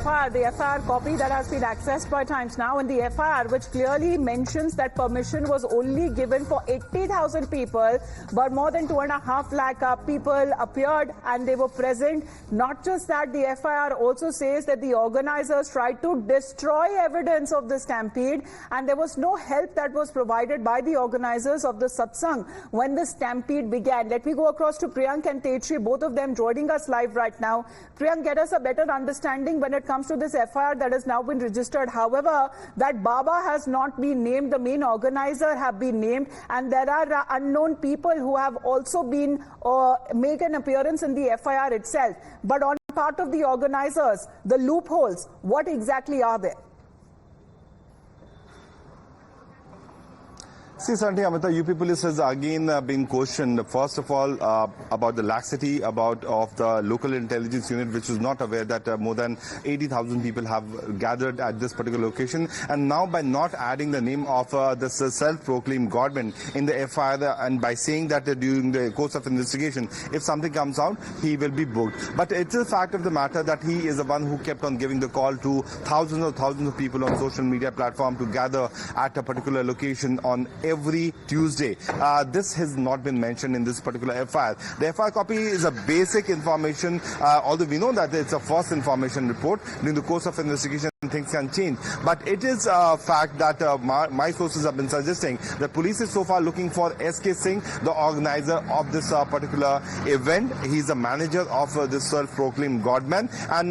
FIR, the FIR copy that has been accessed by Times Now, and the FIR which clearly mentions that permission was only given for 80,000 people, but more than 2.5 lakh people appeared and they were present. Not just that, the FIR also says that the organizers tried to destroy evidence of the stampede, and there was no help that was provided by the organizers of the satsang when the stampede began. Let me go across to Priyank and Tetri, both of them joining us live right now. Priyank, get us a better understanding when it comes to this FIR that has now been registered. However, that Baba has not been named, the main organizer have been named, and there are unknown people who have also been make an appearance in the FIR itself. But on part of the organizers, the loopholes, what exactly are there? See, certainly, Amita, UP Police has again been questioned, first of all, about the laxity of the local intelligence unit, which was not aware that more than 80,000 people have gathered at this particular location. And now, by not adding the name of this self-proclaimed government in the FIR, and by saying that during the course of investigation, if something comes out, he will be booked. But it's a fact of the matter that he is the one who kept on giving the call to thousands of people on social media platform to gather at a particular location on every Tuesday. This has not been mentioned in this particular FIR. The FIR copy is a basic information, although we know that it's a false information report. During the course of investigation, things can change. But it is a fact that my sources have been suggesting that police is so far looking for SK Singh, the organizer of this particular event. He's the manager of this self-proclaimed godman. And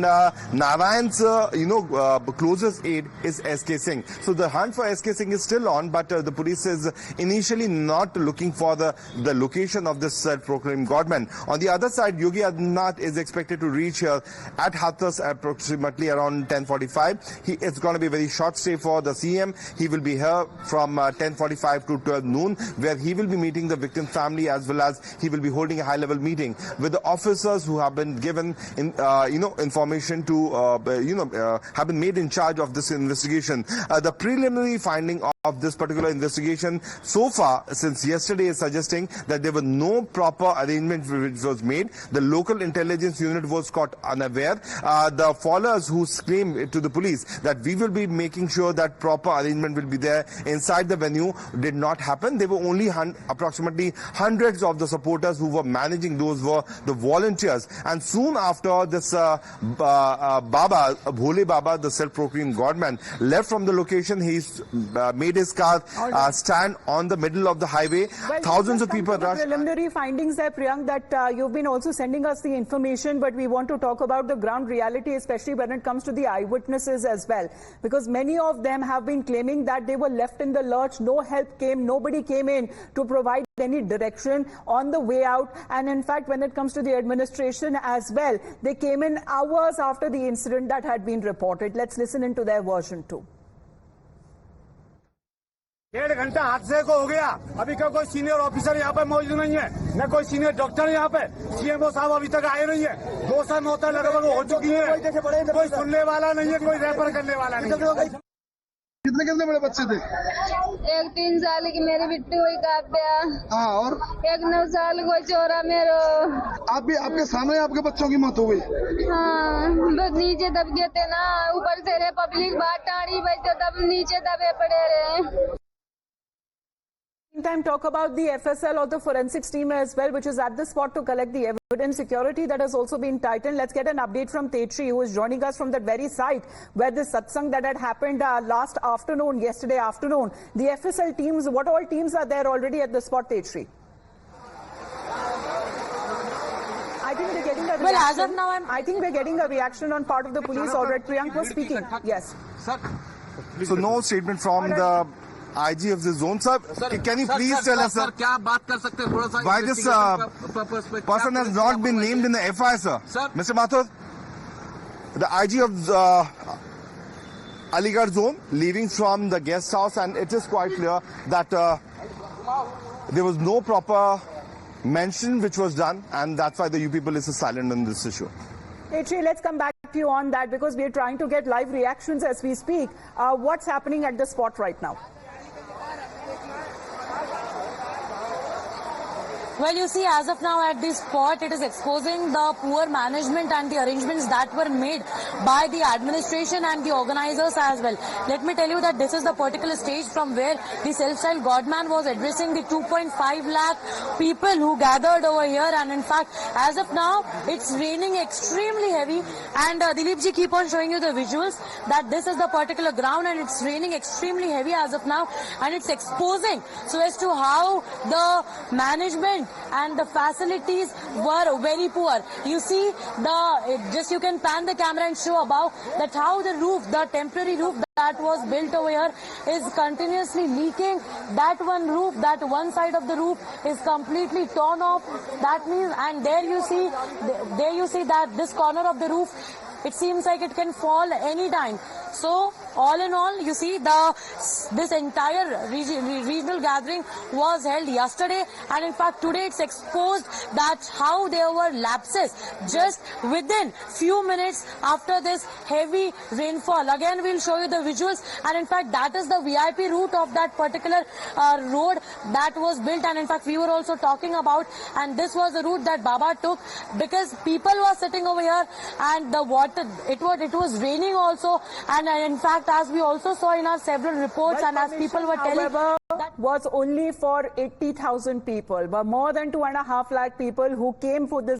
Narayan's, closest aide is SK Singh. So the hunt for SK Singh is still on, but the police is initially not looking for the location of this self-proclaimed godman. On the other side, Yogi Adityanath is expected to reach here at Hathras approximately around 10:45. It's going to be a very short stay for the CM. He will be here from 10:45 to 12 noon, where he will be meeting the victim's family, as well as he will be holding a high-level meeting with the officers who have been given, information to, have been made in charge of this investigation. The preliminary finding of this particular investigation so far since yesterday is suggesting that there were no proper arrangement which was made. The local intelligence unit was caught unaware. The followers who claim to the police that we will be making sure that proper arrangement will be there inside the venue did not happen. There were only approximately hundreds of the supporters who were managing. Those were the volunteers. And soon after this Baba, Bhole Baba, the self-proclaimed godman, left from the location, he's made his car stand on the middle of the highway. Well, thousands of people rushed. Preliminary findings there, Priyank, that you've been also sending us the information, but we want to talk about the ground reality, especially when it comes to the eyewitnesses as well, because many of them have been claiming that they were left in the lurch. No help came, nobody came in to provide any direction on the way out. And in fact, when it comes to the administration as well, they came in hours after the incident that had been reported. Let's listen into their version too. 1.5 घंटा हादसे को हो गया, अभी का कोई senior officer यहाँ पे मौजूद नहीं है, न कोई सीनियर डॉक्टर यहाँ पे। सीएमओ साहब अभी तक आए नहीं है। 2 साल मौतें लगभग हो चुकी है, कोई सुनने वाला नहीं है, कोई रेफर करने वाला नहीं है। कितने बड़े बच्चे थे? एक 3 साल की मेरी बिट्टू हुई काव्या। हाँ, और एक 9 साल को चोरा मेरो। आप भी आपके सामने आपके बच्चों की मौत हो गई? हाँ, बस नीचे दब गए थे ना, ऊपर से रे पब्लिक बाहर टाड़ी बैठे, तब नीचे दबे पड़े रहे। Meantime, talk about the FSL or the forensics team as well, which is at the spot to collect the evidence. Security that has also been tightened. Let's get an update from Tetri, who is joining us from that very site where this satsang that had happened last afternoon, yesterday afternoon. The FSL teams, what all teams are there already at the spot, Tetri? I think we're getting a reaction. Well, as of now, I think we're getting a reaction on part of the police already. Priyank was speaking. Yes. So no statement from the IG of the zone, sir. Can you please tell us, sir, why this person has not been named in the FIR, sir? Mr. Mathur, the IG of Aligarh zone leaving from the guest house, and it is quite clear that there was no proper mention which was done, and that's why the UP police is silent on this issue. Tetri, let's come back to you on that, because we are trying to get live reactions as we speak. What's happening at the spot right now? Well, you see, as of now at this spot, it is exposing the poor management and the arrangements that were made by the administration and the organizers as well. Let me tell you that this is the particular stage from where the self-styled Godman was addressing the 2.5 lakh people who gathered over here. And in fact, as of now, it's raining extremely heavy. And Dilip ji keep on showing you the visuals that this is the particular ground and it's raining extremely heavy as of now. And it's exposing so as to how the management and the facilities were very poor. You see you can pan the camera and show above that how the roof, the temporary roof that was built over here is continuously leaking. That one side of the roof is completely torn off. That means, and there you see that this corner of the roof, it seems like it can fall anytime. So all in all, you see this entire regional gathering was held yesterday, and in fact today it's exposed that how there were lapses just within few minutes after this heavy rainfall. Again, we'll show you the visuals, and in fact that is the VIP route of that particular road that was built, and in fact we were also talking about, and this was the route that Baba took because people were sitting over here and the water, it was raining also, and in fact as we also saw in our several reports and as people were telling, however, that was only for 80,000 people, but more than 2.5 lakh people who came for this